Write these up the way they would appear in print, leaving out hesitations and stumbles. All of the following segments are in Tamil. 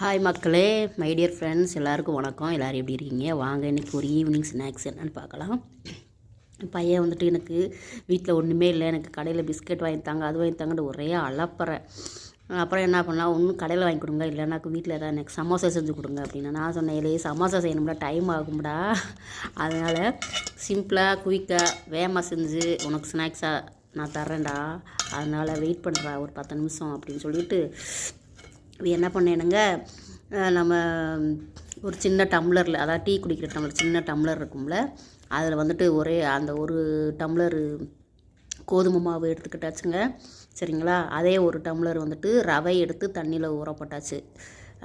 ஹாய் மக்களே, மை டியர் ஃப்ரெண்ட்ஸ், எல்லாருக்கும் வணக்கம். எல்லோரும் எப்படி இருக்கீங்க? வாங்க இன்றைக்கி ஒரு ஈவினிங் ஸ்நாக்ஸ் என்னென்னு பார்க்கலாம். பையன் வந்துட்டு எனக்கு வீட்டில் ஒன்றுமே இல்லை, எனக்கு கடையில் பிஸ்கெட் வாங்கித்தாங்க, அது வாங்கித்தாங்கன்னு ஒரே அலப்பறேன். அப்புறம் என்ன பண்ணலாம், ஒன்றும் கடையில் வாங்கி கொடுங்க, இல்லைனாக்கு வீட்டில் ஏதாவது எனக்கு சமோசா செஞ்சு கொடுங்க அப்படின்னு. நான் சொன்னேன், இல்லையே சமோசா செய்யணும்னா டைம் ஆகும்டா, அதனால் சிம்பிளாக குயிக்காக வேகமாக செஞ்சு உனக்கு ஸ்நாக்ஸாக நான் தர்றேன்டா, அதனால் வெயிட் பண்ணுறா ஒரு 10 நிமிஷம் அப்படின்னு சொல்லிட்டு என்ன பண்ணேனுங்க. நம்ம ஒரு சின்ன டம்ளரில், அதாவது டீ குடிக்கிற டம்ளர், சின்ன டம்ளர் இருக்கும்ல, அதில் வந்துட்டு அந்த ஒரு டம்ளர் கோதுமை மாவு எடுத்துக்கிட்டாச்சுங்க. சரிங்களா? அதே ஒரு டம்ளர் வந்துட்டு ரவை எடுத்து தண்ணியில் ஊறப்பட்டாச்சு.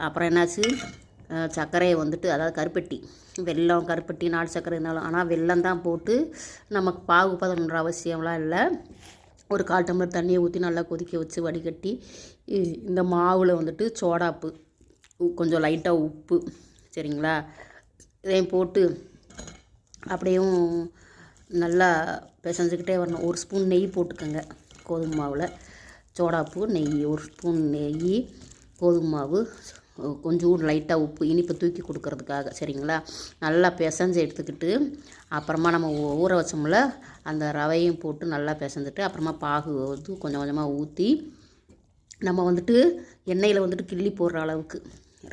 அப்புறம் என்னாச்சு, சர்க்கரையை வந்துட்டு, அதாவது கருப்பட்டி, வெல்லம், கருப்பட்டி, நாட்டு சர்க்கரை இருந்தாலும், ஆனால் வெல்லம் தான் போட்டு நமக்கு பாகு பதன்ற அவசியம்லாம் இல்லை. ஒரு 1/4 டம்ளர் தண்ணியை ஊற்றி நல்லா கொதிக்க வச்சு வடிகட்டி, இந்த மாவில் வந்துட்டு சோடாப்பு, கொஞ்சம் லைட்டாக உப்பு, சரிங்களா, இதையும் போட்டு அப்படியும் நல்லா பிசைஞ்சிக்கிட்டே வரணும். 1 ஸ்பூன் நெய் போட்டுக்கோங்க கோதுமை மாவில். சோடாப்பு, நெய், 1 ஸ்பூன் நெய், கோதுமை மாவு, கொஞ்சம் லைட்டாக உப்பு, இனிப்பை தூக்கி கொடுக்கறதுக்காக. சரிங்களா? நல்லா பிசைஞ்சு எடுத்துக்கிட்டு, அப்புறமா நம்ம ஊற வச்சோம்ல அந்த ரவையும் போட்டு நல்லா பிசைஞ்சிட்டு, அப்புறமா பாகு வந்து கொஞ்சம் கொஞ்சமாக ஊற்றி, நம்ம வந்துட்டு எண்ணெயில் வந்துட்டு கிள்ளி போடுற அளவுக்கு,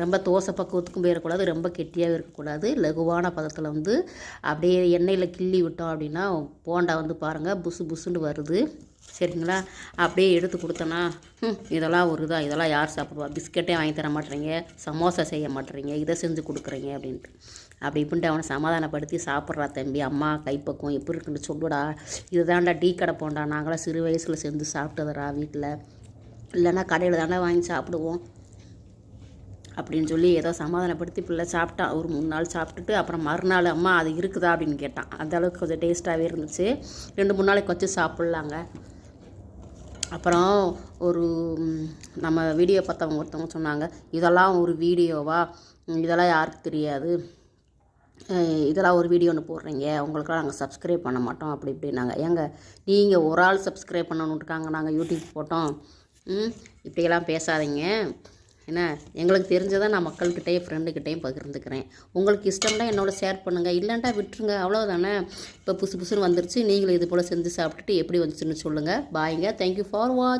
ரொம்ப தோசை பக்குவத்துக்கும் போயிடக்கூடாது, ரொம்ப கெட்டியாகவும் இருக்கக்கூடாது, லகுவான பதத்தில் வந்து அப்படியே எண்ணெயில் கிள்ளி விட்டோம் அப்படின்னா போண்டா வந்து பாருங்கள் புசு புசுன்னு வருது. சரிங்களா? அப்படியே எடுத்து கொடுத்தோன்னா, இதெல்லாம் ஒரு இதாக, இதெல்லாம் யார் சாப்பிடுவா, பிஸ்கெட்டே வாங்கி தர மாட்டேறீங்க, சமோசா செய்ய மாட்டேறீங்க, இதை செஞ்சு கொடுக்குறீங்க அப்படின்ட்டு. அப்படி இப்படின்ட்டு அவனை சமாதானப்படுத்தி, சாப்பிட்றா தம்பி, அம்மா கைப்பக்குவம் எப்படி இருக்குன்னு சொல்லுடா, இதுதான்டா டீ கடை போண்டா, நாங்களாம் சிறு வயசில் செஞ்சு சாப்பிட்டதுடா வீட்டில், இல்லைன்னா கடையில் தாண்டா வாங்கி சாப்பிடுவோம் அப்படின்னு சொல்லி ஏதோ சமாதானப்படுத்தி பிள்ளை சாப்பிட்டான். ஒரு 3 நாள் சாப்பிட்டுட்டு, அப்புறம் மறுநாள் அம்மா அது இருக்குதா அப்படின்னு கேட்டான். அந்தளவுக்கு கொஞ்சம் டேஸ்ட்டாகவே இருந்துச்சு. 2-3 நாளைக்கு வச்சு சாப்பிட்லாங்க. அப்புறம் ஒரு நம்ம வீடியோ பார்த்தவங்க ஒருத்தவங்க சொன்னாங்க, இதெல்லாம் ஒரு வீடியோவா, இதெல்லாம் யாருக்கு தெரியாது, இதெல்லாம் ஒரு வீடியோன்னு போடுறீங்க, உங்களுக்கெல்லாம் நாங்கள் சப்ஸ்கிரைப் பண்ண மாட்டோம் அப்படி இப்படின்னாங்க. ஏங்க நீங்கள் ஒரு ஆள் சப்ஸ்கிரைப் பண்ணணுன்ட்டுருக்காங்க, நாங்கள் யூடியூப் போட்டோம், இப்படியெல்லாம் பேசாதீங்க. ஏன்னா எங்களுக்கு தெரிஞ்சதான் நான் மக்கள்கிட்டையும் ஃப்ரெண்டுக்கிட்டையும் பகிர்ந்துக்கிறேன். உங்களுக்கு இஷ்டம்னா என்னோட ஷேர் பண்ணுங்கள், இல்லைன்ட்டா விட்டுருங்க, அவ்வளோதானே. இப்போ புதுசு புதுசுன்னு வந்துருச்சு, நீங்களும் இது போல் செஞ்சு சாப்பிட்டுட்டு எப்படி வந்துச்சுன்னு சொல்லுங்கள். பாய்ங்க. Thank you for watch.